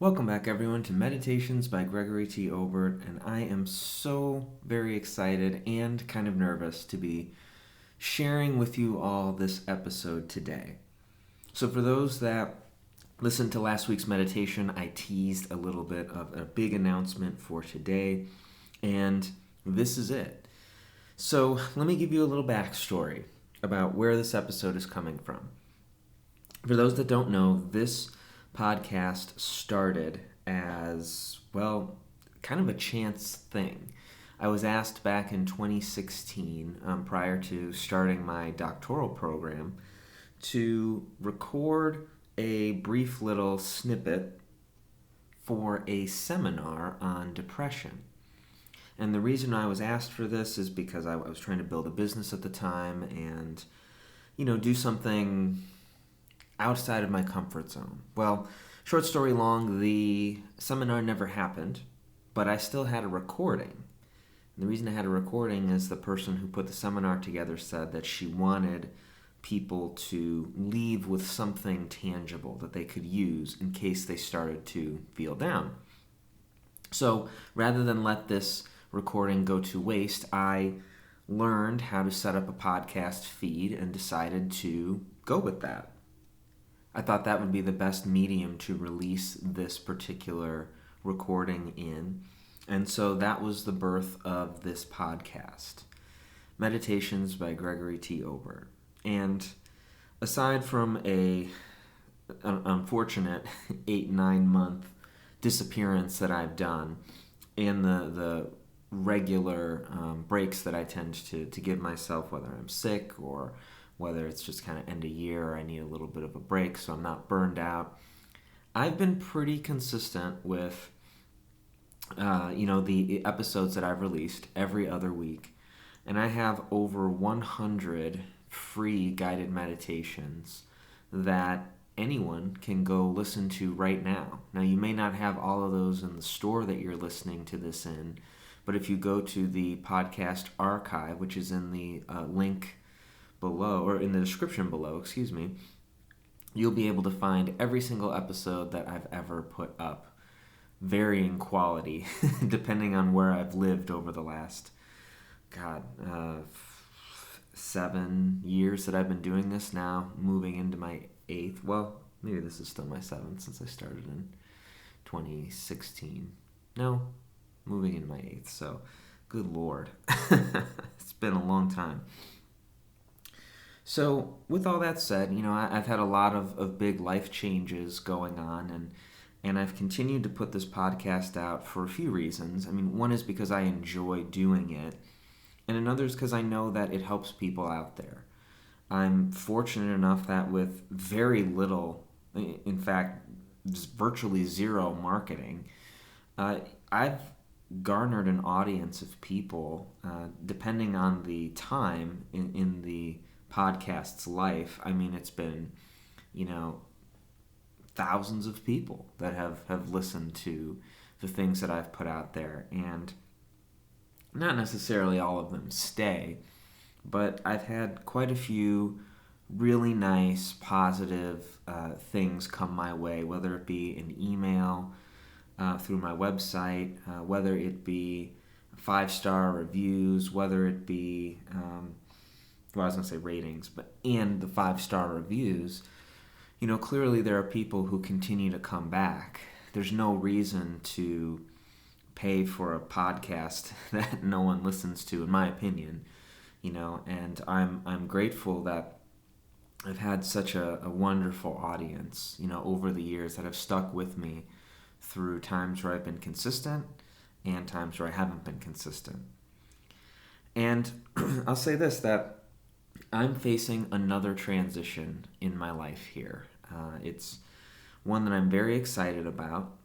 Welcome back, everyone, to Meditations by Gregory T. Obert, and I am so very excited and kind of nervous to be sharing with you all this episode today. So, for those that listened to last week's meditation, I teased a little bit of a big announcement for today, and this is it. So, let me give you a little backstory about where this episode is coming from. For those that don't know, this podcast started as, well, kind of a chance thing. I was asked back in 2016, prior to starting my doctoral program, to record a brief little snippet for a seminar on depression. And the reason I was asked for this is because I was trying to build a business at the time and, do something outside of my comfort zone. Well, short story long, the seminar never happened, but I still had a recording. And the reason I had a recording is the person who put the seminar together said that she wanted people to leave with something tangible that they could use in case they started to feel down. So rather than let this recording go to waste, I learned how to set up a podcast feed and decided to go with that. I thought that would be the best medium to release this particular recording in. And so that was the birth of this podcast, Meditations by Gregory T. Obert. And aside from an unfortunate 8-9 month disappearance that I've done and the regular breaks that I tend to give myself, whether I'm sick or whether it's just kind of end of year or I need a little bit of a break so I'm not burned out, I've been pretty consistent with, the episodes that I've released every other week. And I have over 100 free guided meditations that anyone can go listen to right now. Now, you may not have all of those in the store that you're listening to this in, but if you go to the podcast archive, which is in the link below, or in the description below, you'll be able to find every single episode that I've ever put up, varying quality, depending on where I've lived over the last, 7 years that I've been doing this now, moving into my 8th. Well, maybe this is still my 7th since I started in 2016. No, moving into my 8th, so good Lord. It's been a long time. So, with all that said, I've had a lot of big life changes going on, and I've continued to put this podcast out for a few reasons. I mean, one is because I enjoy doing it, and another is because I know that it helps people out there. I'm fortunate enough that with very little, in fact, virtually zero marketing, I've garnered an audience of people, depending on the time in the podcast's life. I mean, it's been, thousands of people that have listened to the things that I've put out there. And not necessarily all of them stay, but I've had quite a few really nice, positive things come my way, whether it be an email through my website, whether it be 5-star reviews, whether it be I was going to say ratings, and the 5-star reviews. Clearly there are people who continue to come back. There's no reason to pay for a podcast that no one listens to, in my opinion. And I'm grateful that I've had such a wonderful audience, over the years that have stuck with me through times where I've been consistent and times where I haven't been consistent. And I'll say this, that I'm facing another transition in my life here. It's one that I'm very excited about.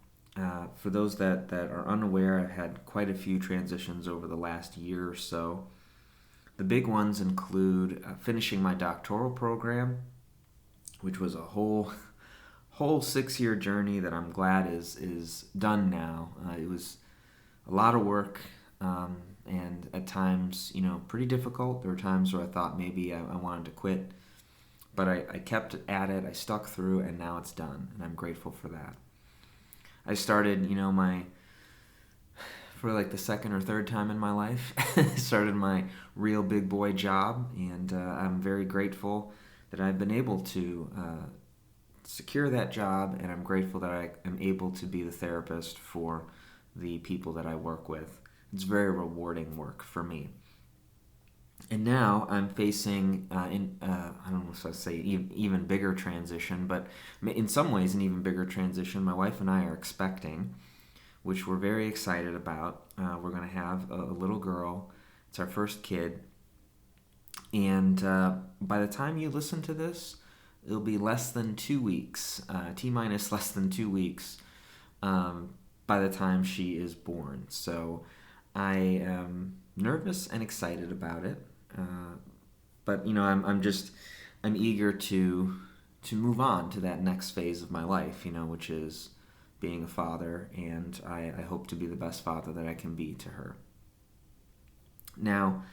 For those that are unaware, I've had quite a few transitions over the last year or so. The big ones include finishing my doctoral program, which was a whole 6-year journey that I'm glad is done now. It was a lot of work, and at times, pretty difficult. There were times where I thought maybe I wanted to quit, but I kept at it, I stuck through, and now it's done, and I'm grateful for that. I started, for like the second or third time in my life, started my real big boy job, and I'm very grateful that I've been able to secure that job, and I'm grateful that I am able to be the therapist for the people that I work with. It's very rewarding work for me. And now I'm facing, I don't know if I say even bigger transition, but in some ways an even bigger transition. My wife and I are expecting, which we're very excited about. We're going to have a little girl. It's our first kid. And by the time you listen to this, it'll be less than 2 weeks, T-minus less than 2 weeks, by the time she is born. So I am nervous and excited about it. But I'm eager to move on to that next phase of my life, which is being a father, and I hope to be the best father that I can be to her. Now,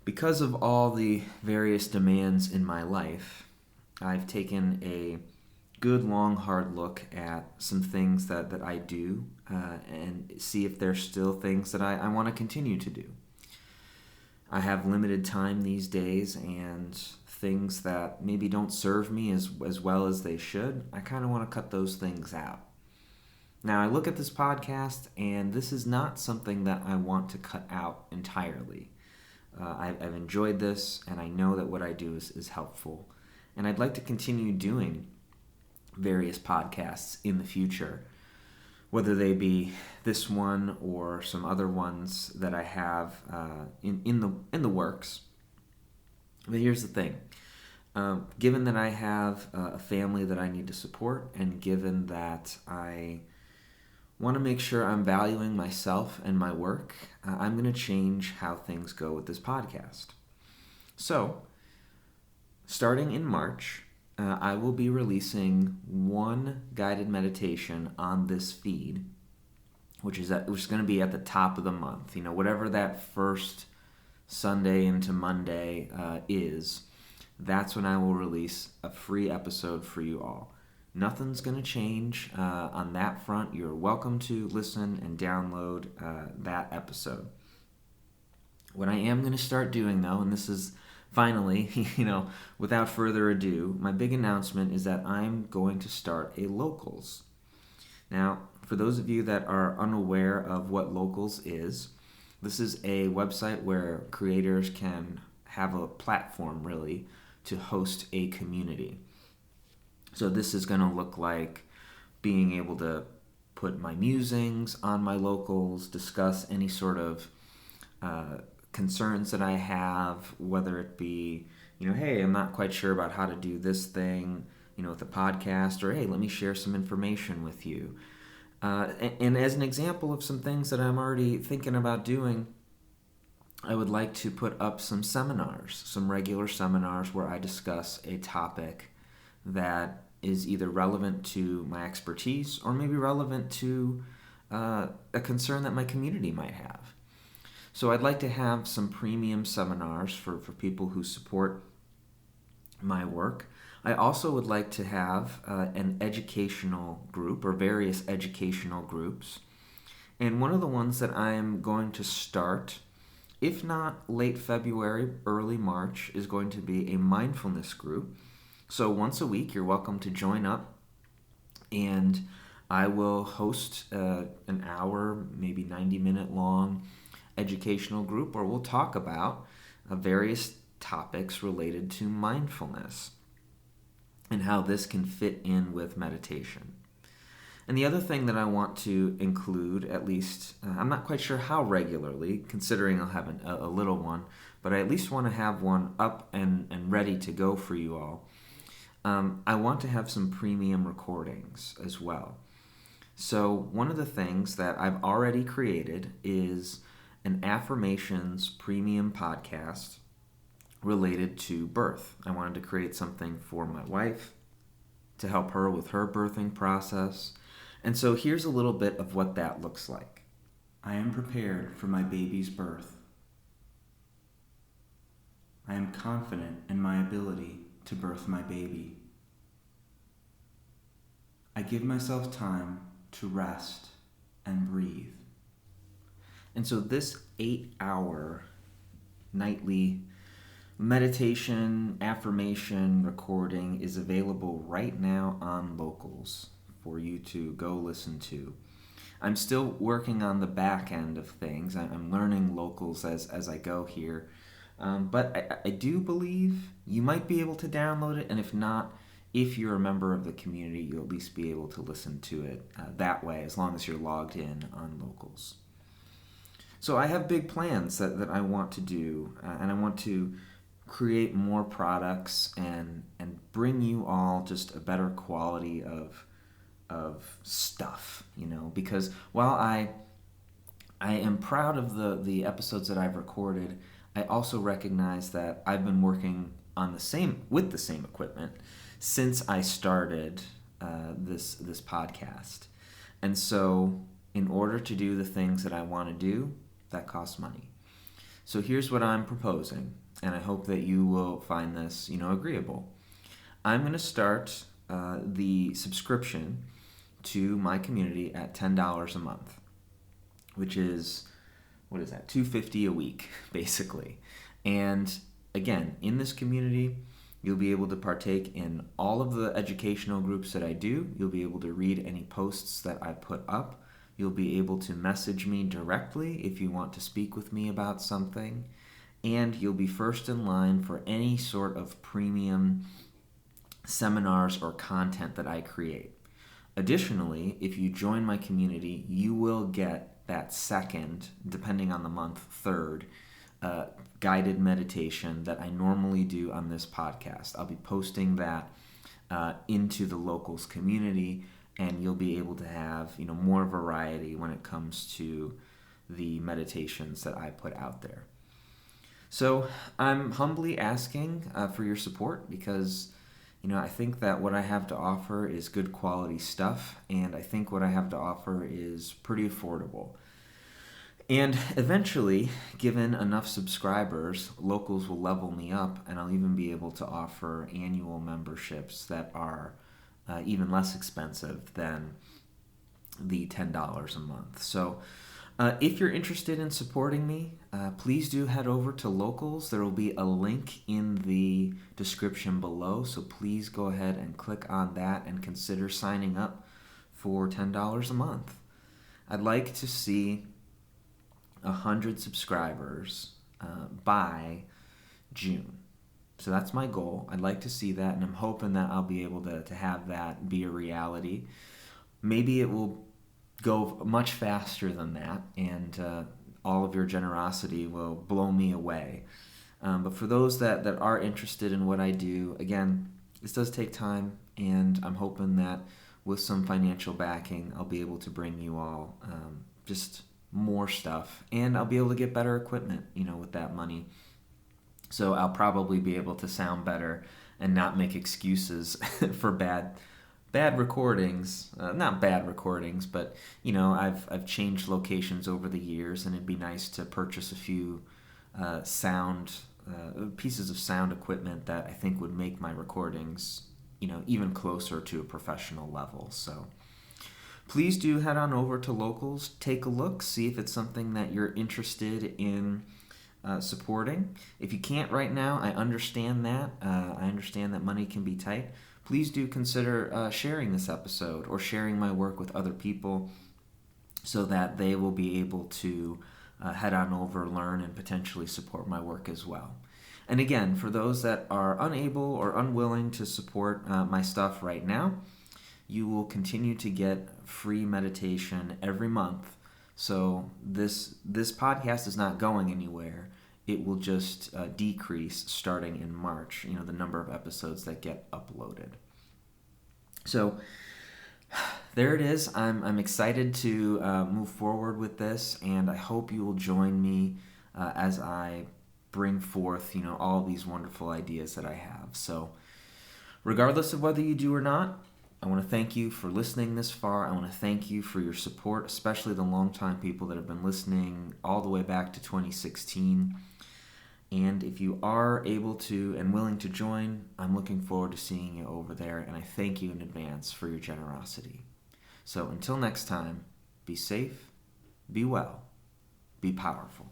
because of all the various demands in my life, I've taken a good, long, hard look at some things that I do and see if there's still things that I want to continue to do. I have limited time these days, and things that maybe don't serve me as well as they should, I kind of want to cut those things out. Now, I look at this podcast, and this is not something that I want to cut out entirely. I've enjoyed this, and I know that what I do is helpful. And I'd like to continue doing various podcasts in the future, whether they be this one or some other ones that I have in the works. But here's the thing. Given that I have a family that I need to support, and given that I want to make sure I'm valuing myself and my work, I'm going to change how things go with this podcast. So, starting in March, I will be releasing one guided meditation on this feed, which is going to be at the top of the month. Whatever that first Sunday into Monday is, that's when I will release a free episode for you all. Nothing's going to change on that front. You're welcome to listen and download that episode. What I am going to start doing, though, and this is finally, without further ado, my big announcement is that I'm going to start a Locals. Now, for those of you that are unaware of what Locals is, this is a website where creators can have a platform, really, to host a community. So this is going to look like being able to put my musings on my Locals, discuss any sort of concerns that I have, whether it be, hey, I'm not quite sure about how to do this thing, with the podcast, or hey, let me share some information with you. And as an example of some things that I'm already thinking about doing, I would like to put up some seminars, some regular seminars where I discuss a topic that is either relevant to my expertise or maybe relevant to a concern that my community might have. So I'd like to have some premium seminars for people who support my work. I also would like to have an educational group or various educational groups. And one of the ones that I am going to start, if not late February, early March, is going to be a mindfulness group. So once a week, you're welcome to join up, and I will host an hour, maybe 90-minute long educational group where we'll talk about various topics related to mindfulness and how this can fit in with meditation. And the other thing that I want to include, at least, I'm not quite sure how regularly, considering I'll have a little one, but I at least want to have one up and ready to go for you all. I want to have some premium recordings as well. So one of the things that I've already created is an affirmations premium podcast related to birth. I wanted to create something for my wife to help her with her birthing process. And so here's a little bit of what that looks like. I am prepared for my baby's birth. I am confident in my ability to birth my baby. I give myself time to rest and breathe. And so this 8-hour nightly meditation, affirmation recording is available right now on Locals for you to go listen to. I'm still working on the back end of things. I'm learning Locals as I go here. But I do believe you might be able to download it, and if not, if you're a member of the community, you'll at least be able to listen to it that way, as long as you're logged in on Locals. So I have big plans that I want to do, and I want to create more products and bring you all just a better quality of stuff, because while I am proud of the episodes that I've recorded, I also recognize that I've been working on with the same equipment since I started this podcast. And so in order to do the things that I want to do, that costs money. So here's what I'm proposing, and I hope that you will find this, agreeable. I'm going to start the subscription to my community at $10 a month, which is, what is that, $250 a week, basically. And again, in this community, you'll be able to partake in all of the educational groups that I do. You'll be able to read any posts that I put up. You'll be able to message me directly if you want to speak with me about something. And you'll be first in line for any sort of premium seminars or content that I create. Additionally, if you join my community, you will get that second, depending on the month, third, guided meditation that I normally do on this podcast. I'll be posting that into the Locals community, and you'll be able to have more variety when it comes to the meditations that I put out there. So I'm humbly asking for your support, because I think that what I have to offer is good quality stuff, and I think what I have to offer is pretty affordable. And eventually, given enough subscribers, Locals will level me up, and I'll even be able to offer annual memberships that are even less expensive than the $10 a month. So if you're interested in supporting me, please do head over to Locals. There will be a link in the description below, so please go ahead and click on that and consider signing up for $10 a month. I'd like to see 100 subscribers by June. So that's my goal. I'd like to see that, and I'm hoping that I'll be able to have that be a reality. Maybe it will go much faster than that, and all of your generosity will blow me away. But for those that are interested in what I do, again, this does take time, and I'm hoping that with some financial backing, I'll be able to bring you all just more stuff, and I'll be able to get better equipment, with that money. So I'll probably be able to sound better and not make excuses for bad recordings. Not bad recordings, but I've changed locations over the years, and it'd be nice to purchase a few pieces of sound equipment that I think would make my recordings even closer to a professional level. So please do head on over to Locals, take a look, see if it's something that you're interested in supporting. If you can't right now, I understand that. I understand that money can be tight. Please do consider sharing this episode or sharing my work with other people so that they will be able to head on over, learn, and potentially support my work as well. And again, for those that are unable or unwilling to support my stuff right now, you will continue to get free meditation every month. So this podcast is not going anywhere. It will just decrease starting in March, the number of episodes that get uploaded. So there it is. I'm excited to move forward with this, and I hope you will join me as I bring forth, all these wonderful ideas that I have. So regardless of whether you do or not, I want to thank you for listening this far. I want to thank you for your support, especially the longtime people that have been listening all the way back to 2016. And if you are able to and willing to join, I'm looking forward to seeing you over there, and I thank you in advance for your generosity. So until next time, be safe, be well, be powerful.